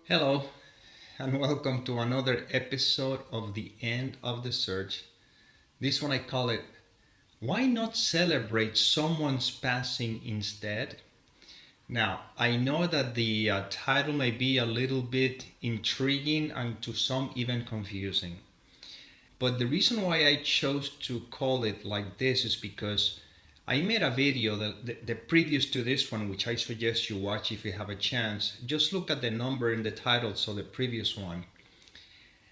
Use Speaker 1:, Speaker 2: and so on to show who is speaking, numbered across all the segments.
Speaker 1: Hello, and welcome to another episode of The End of the Search. This one I call it, Why Not Celebrate Someone's Passing Instead? Now, I know that the title may be a little bit intriguing and to some even confusing. But the reason why I chose to call it like this is because I made a video the previous to this one, which I suggest you watch if you have a chance. Just look at the number in the title, so the previous one.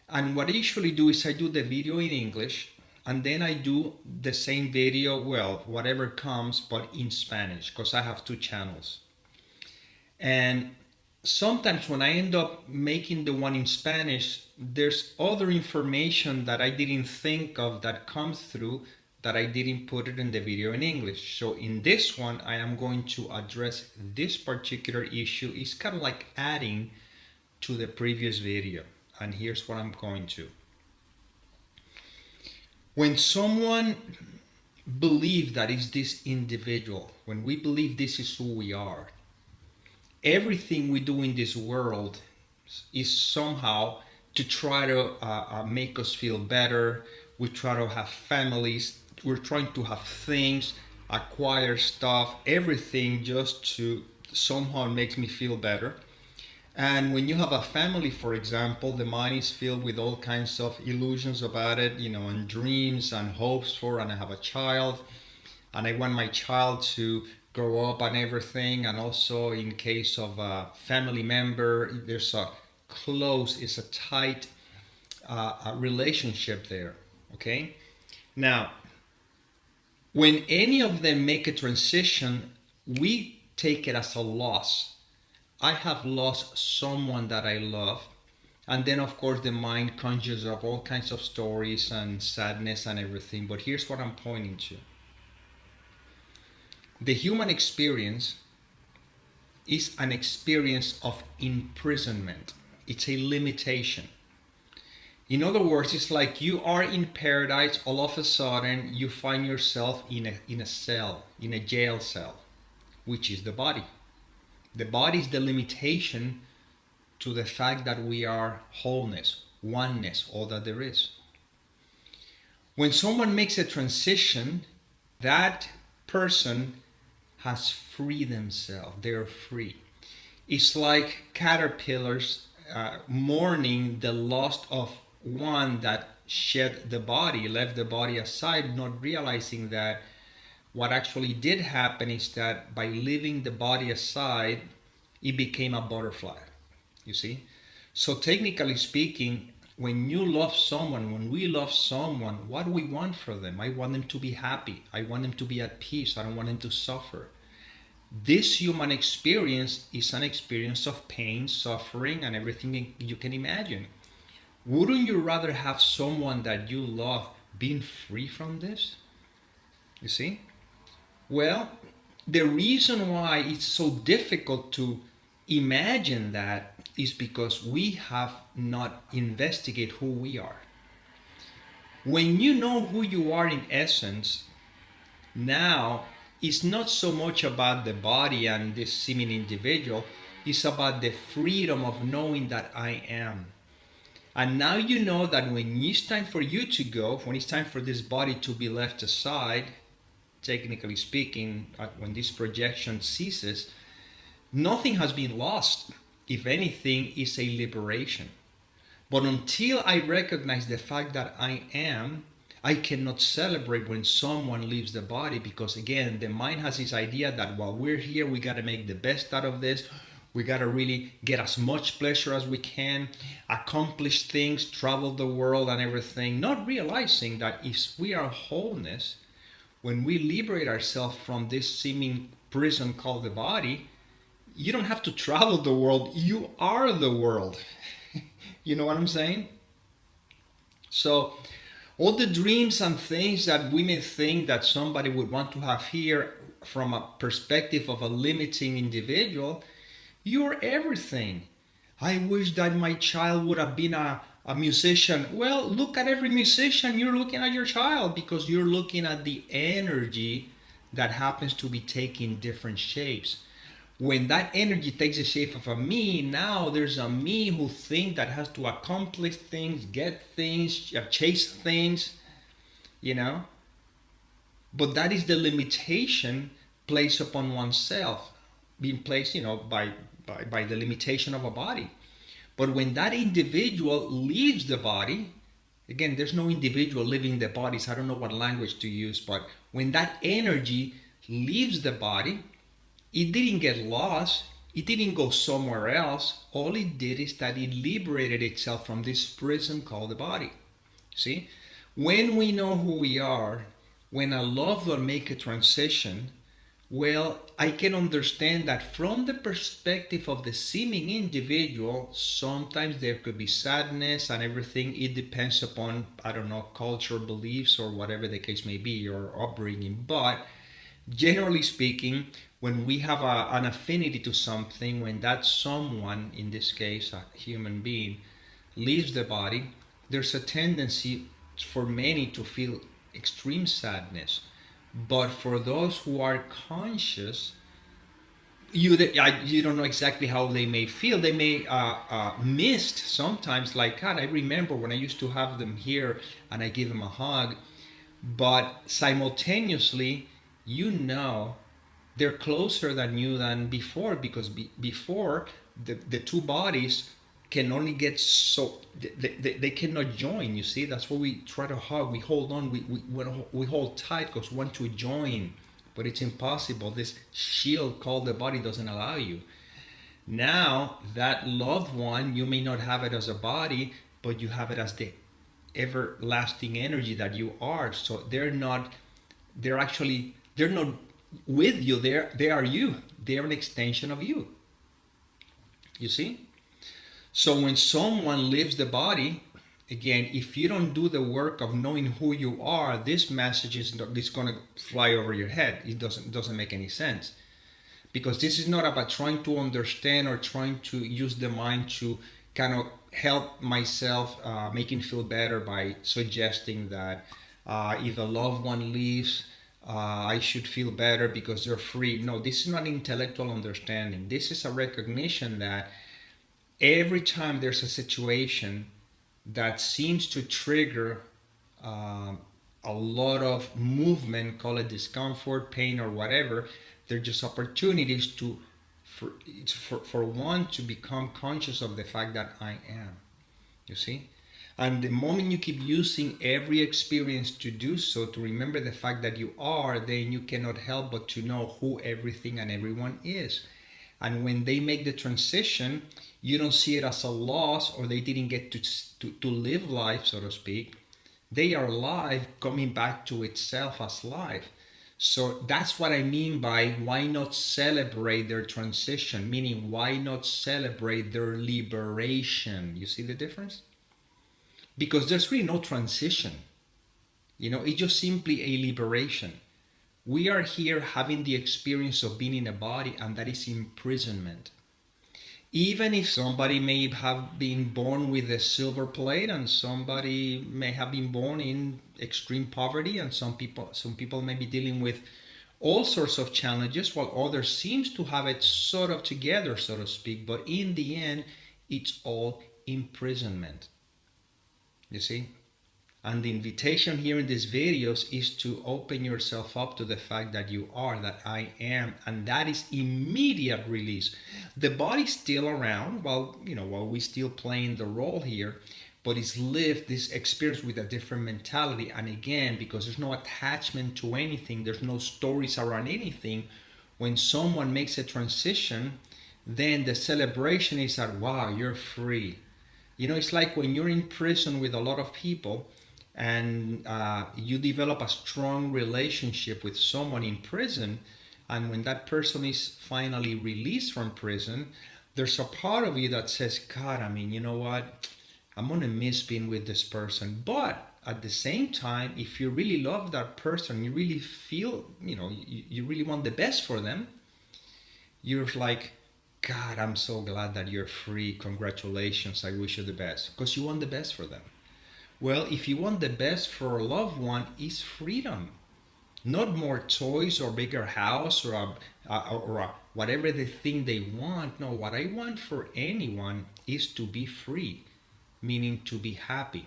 Speaker 1: And what I usually do is I do the video in English and then I do the same video, well, whatever comes, but in Spanish, because I have two channels. And sometimes when I end up making the one in Spanish, there's other information that I didn't think of that comes through that I didn't put it in the video in English. So in this one, I am going to address this particular issue. It's kind of like adding to the previous video. And here's what I'm going to. When someone believes that is this individual, when we believe this is who we are, everything we do in this world is somehow to try to make us feel better. We try to have families. We're trying to have things, acquire stuff, everything just to somehow makes me feel better. And when you have a family, for example, the mind is filled with all kinds of illusions about it, and dreams and hopes for, and I have a child, and I want my child to grow up and everything. And also in case of a family member, there's a close, it's a tight relationship there, okay? Now, when any of them make a transition, we take it as a loss. I have lost someone that I love. And then, of course, the mind conjures up all kinds of stories and sadness and everything. But here's what I'm pointing to. The human experience is an experience of imprisonment. It's a limitation. In other words, it's like you are in paradise, all of a sudden you find yourself in a cell, in a jail cell, which is the body. The body is the limitation to the fact that we are wholeness, oneness, all that there is. When someone makes a transition, that person has freed themselves. They're free. It's like caterpillars mourning the loss of one that shed the body, left the body aside, not realizing that what actually did happen is that by leaving the body aside, it became a butterfly. You see? So technically speaking, when you love someone, when we love someone, what do we want for them? I want them to be happy. I want them to be at peace. I don't want them to suffer. This human experience is an experience of pain, suffering, and everything you can imagine. Wouldn't you rather have someone that you love being free from this? You see? Well, the reason why it's so difficult to imagine that is because we have not investigated who we are. When you know who you are in essence, now it's not so much about the body and this seeming individual, it's about the freedom of knowing that I am. And now you know that when it's time for you to go, when it's time for this body to be left aside, technically speaking, when this projection ceases, nothing has been lost. If anything, it's a liberation. But until I recognize the fact that I am, I cannot celebrate when someone leaves the body, because again, the mind has this idea that while we're here, we got to make the best out of this. We got to really get as much pleasure as we can, accomplish things, travel the world and everything, not realizing that if we are wholeness, when we liberate ourselves from this seeming prison called the body, you don't have to travel the world. You are the world. You know what I'm saying? So all the dreams and things that we may think that somebody would want to have here from a perspective of a limiting individual, you're everything. I wish that my child would have been a musician. Well, look at every musician. You're looking at your child because you're looking at the energy that happens to be taking different shapes. When that energy takes the shape of a me, now there's a me who thinks that has to accomplish things, get things, chase things, you know. But that is the limitation placed upon oneself, being placed, by the limitation of a body. But when that individual leaves the body, again, there's no individual living the bodies. I don't know what language to use, but when that energy leaves the body, it didn't get lost. It didn't go somewhere else. All it did is that it liberated itself from this prison called the body. See? When we know who we are, when a loved one make a transition, well, I can understand that from the perspective of the seeming individual, sometimes there could be sadness and everything. It depends upon, I don't know, cultural beliefs or whatever the case may be, or upbringing. But generally speaking, when we have an affinity to something, when that someone, in this case a human being, leaves the body, there's a tendency for many to feel extreme sadness. But for those who are conscious, you don't know exactly how they may feel. They may missed sometimes, like, God, I remember when I used to have them here and I give them a hug. But simultaneously, they're closer than you than before, because before the two bodies can only get so they cannot join. You see, that's why we try to hug. We hold on. We hold tight because we want to join, but it's impossible. This shield called the body doesn't allow you. Now that loved one, you may not have it as a body, but you have it as the everlasting energy that you are. So they're not with you. They are you. They're an extension of you. You see? So when someone leaves the body, again, if you don't do the work of knowing who you are, this message is going to fly over your head. It doesn't make any sense, because this is not about trying to understand or trying to use the mind to kind of help myself, making feel better by suggesting that if a loved one leaves, I should feel better because they're free. No, this is not intellectual understanding. This is a recognition that every time there's a situation that seems to trigger a lot of movement, call it discomfort, pain, or whatever, they're just opportunities for one to become conscious of the fact that I am. You see? And the moment you keep using every experience to do so, to remember the fact that you are, then you cannot help but to know who everything and everyone is. And when they make the transition, you don't see it as a loss, or they didn't get to live life, so to speak. They are alive, coming back to itself as life. So that's what I mean by why not celebrate their transition, meaning why not celebrate their liberation? You see the difference? Because there's really no transition. It's just simply a liberation. We are here having the experience of being in a body, and that is imprisonment. Even if somebody may have been born with a silver plate, and somebody may have been born in extreme poverty, and some people may be dealing with all sorts of challenges, while others seems to have it sort of together, so to speak. But in the end, it's all imprisonment. You see? And the invitation here in these videos is to open yourself up to the fact that you are, that I am, and that is immediate release. The body's still around while we're still playing the role here, but it's lived this experience with a different mentality. And again, because there's no attachment to anything, there's no stories around anything, when someone makes a transition, then the celebration is that, wow, you're free. It's like when you're in prison with a lot of people, and you develop a strong relationship with someone in prison, and when that person is finally released from prison, there's a part of you that says, God, you know what? I'm going to miss being with this person. But at the same time, if you really love that person, you really feel, you really want the best for them, you're like, God, I'm so glad that you're free. Congratulations. I wish you the best. Because you want the best for them. Well, if you want the best for a loved one, is freedom. Not more toys or bigger house or a whatever the thing they want. No, what I want for anyone is to be free, meaning to be happy,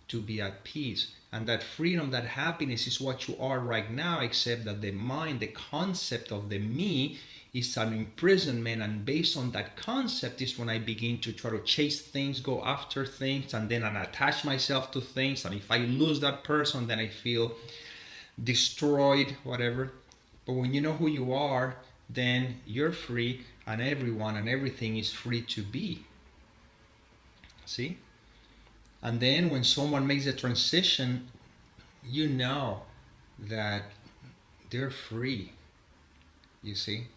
Speaker 1: to be at peace. And that freedom, that happiness is what you are right now, except that the mind, the concept of the me, is an imprisonment. And based on that concept is when I begin to try to chase things, go after things, and then I attach myself to things. And if I lose that person, then I feel destroyed, whatever. But when you know who you are, then you're free, and everyone and everything is free to be. See? And then when someone makes a transition, you know that they're free, you see?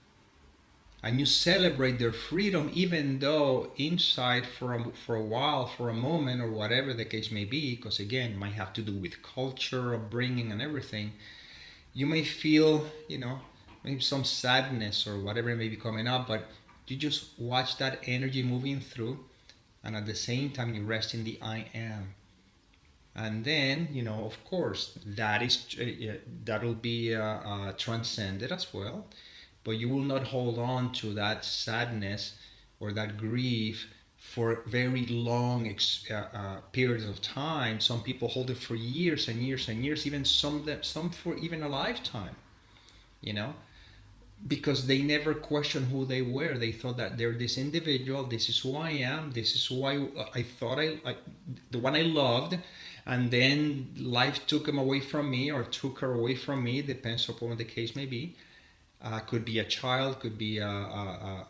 Speaker 1: And you celebrate their freedom, even though inside for a while, for a moment, or whatever the case may be, because again, it might have to do with culture, upbringing, and everything, you may feel, maybe some sadness or whatever may be coming up, but you just watch that energy moving through, and at the same time you rest in the I am. And then, of course, that'll be transcended as well, but you will not hold on to that sadness or that grief for very long periods of time. Some people hold it for years and years and years, even some for even a lifetime, because they never questioned who they were. They thought that they're this individual, this is who I am, this is who I thought the one I loved, and then life took him away from me or took her away from me, depends upon what the case may be. Could be a child, could be I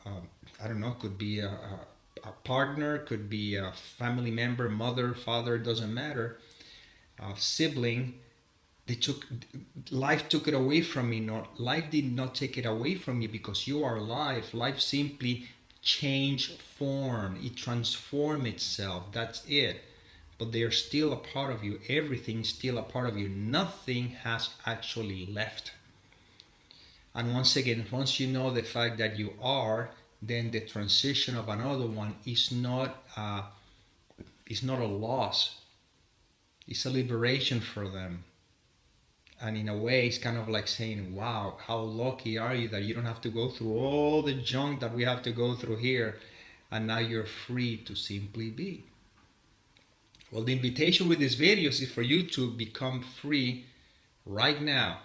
Speaker 1: don't know, could be a partner, could be a family member, mother, father, doesn't matter, sibling. Life took it away from me. Life did not take it away from me, because you are life. Life simply changed form. It transformed itself. That's it. But they are still a part of you. Everything is still a part of you. Nothing has actually left. And once again, once you know the fact that you are, then the transition of another one is not a loss. It's a liberation for them. And in a way, it's kind of like saying, wow, how lucky are you that you don't have to go through all the junk that we have to go through here, and now you're free to simply be. Well, the invitation with these videos is for you to become free right now.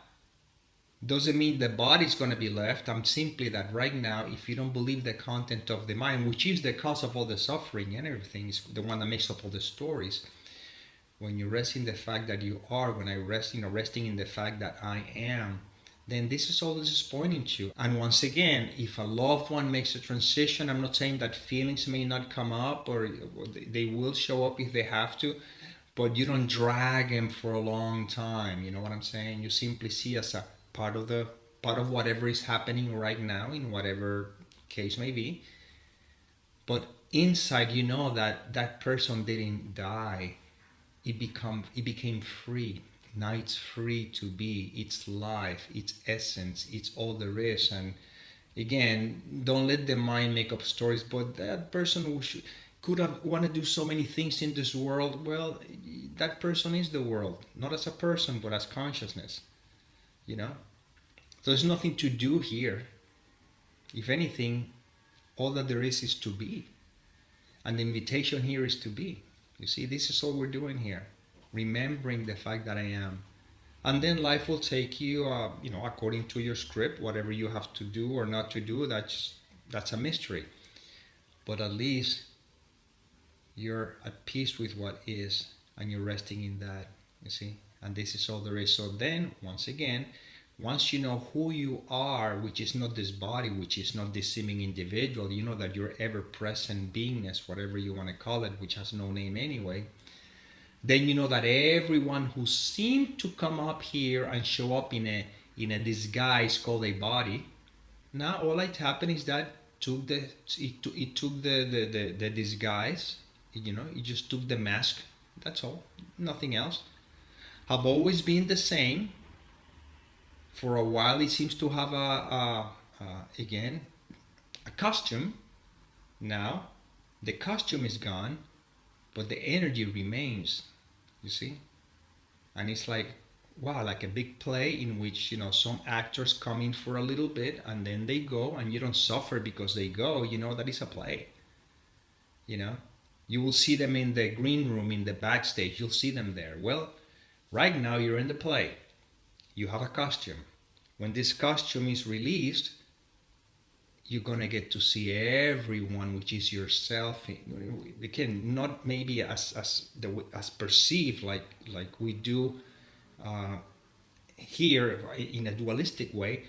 Speaker 1: Doesn't mean the body's going to be left. I'm simply that right now, if you don't believe the content of the mind, which is the cause of all the suffering and everything, is the one that makes up all the stories. When you rest in the fact that you are, when I rest, resting in the fact that I am, then this is all this is pointing to. And once again, if a loved one makes a transition, I'm not saying that feelings may not come up, or they will show up if they have to, but you don't drag them for a long time. You know what I'm saying? You simply see as a part of whatever is happening right now, in whatever case may be. But inside, you know that person didn't die. It became free. Now it's free to be. It's life, it's essence, it's all there is. And again, don't let the mind make up stories. But that person who could have want to do so many things in this world, well, that person is the world, not as a person, but as consciousness. There's nothing to do here. If anything, all that there is to be. And the invitation here is to be. You see, this is all we're doing here. Remembering the fact that I am. And then life will take you, according to your script, whatever you have to do or not to do, that's a mystery. But at least you're at peace with what is, and you're resting in that, you see. And this is all there is. So then, once again, once you know who you are, which is not this body, which is not this seeming individual, you know that you're ever-present beingness, whatever you want to call it, which has no name anyway, then you know that everyone who seemed to come up here and show up in a disguise called a body, now all that happened is that it took the disguise, it just took the mask, that's all, nothing else. Have always been the same. For a while it seems to have a costume. Now the costume is gone, but the energy remains, you see. And it's like, wow, like a big play in which, some actors come in for a little bit and then they go, and you don't suffer because they go. That is a play. you know you will see them in the green room, in the backstage. You'll see them there. Well, right now you're in the play. You have a costume. When this costume is released, you're gonna get to see everyone, which is yourself. Again, not maybe as perceived like we do here in a dualistic way,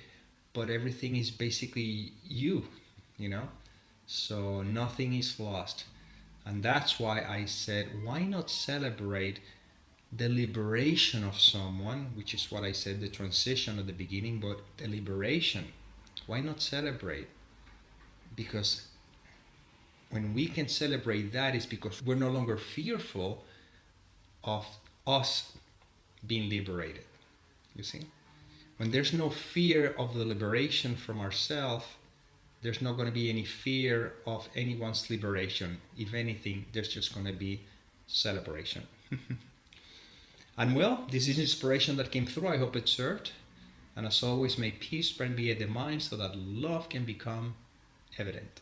Speaker 1: but everything is basically you. So nothing is lost. And that's why I said, why not celebrate the liberation of someone, which is what I said, the transition at the beginning, but the liberation. Why not celebrate? Because when we can celebrate that, is because we're no longer fearful of us being liberated. You see? When there's no fear of the liberation from ourselves, there's not going to be any fear of anyone's liberation. If anything, there's just going to be celebration. And well, this is inspiration that came through. I hope it served. And as always, may peace spread be at the mind so that love can become evident.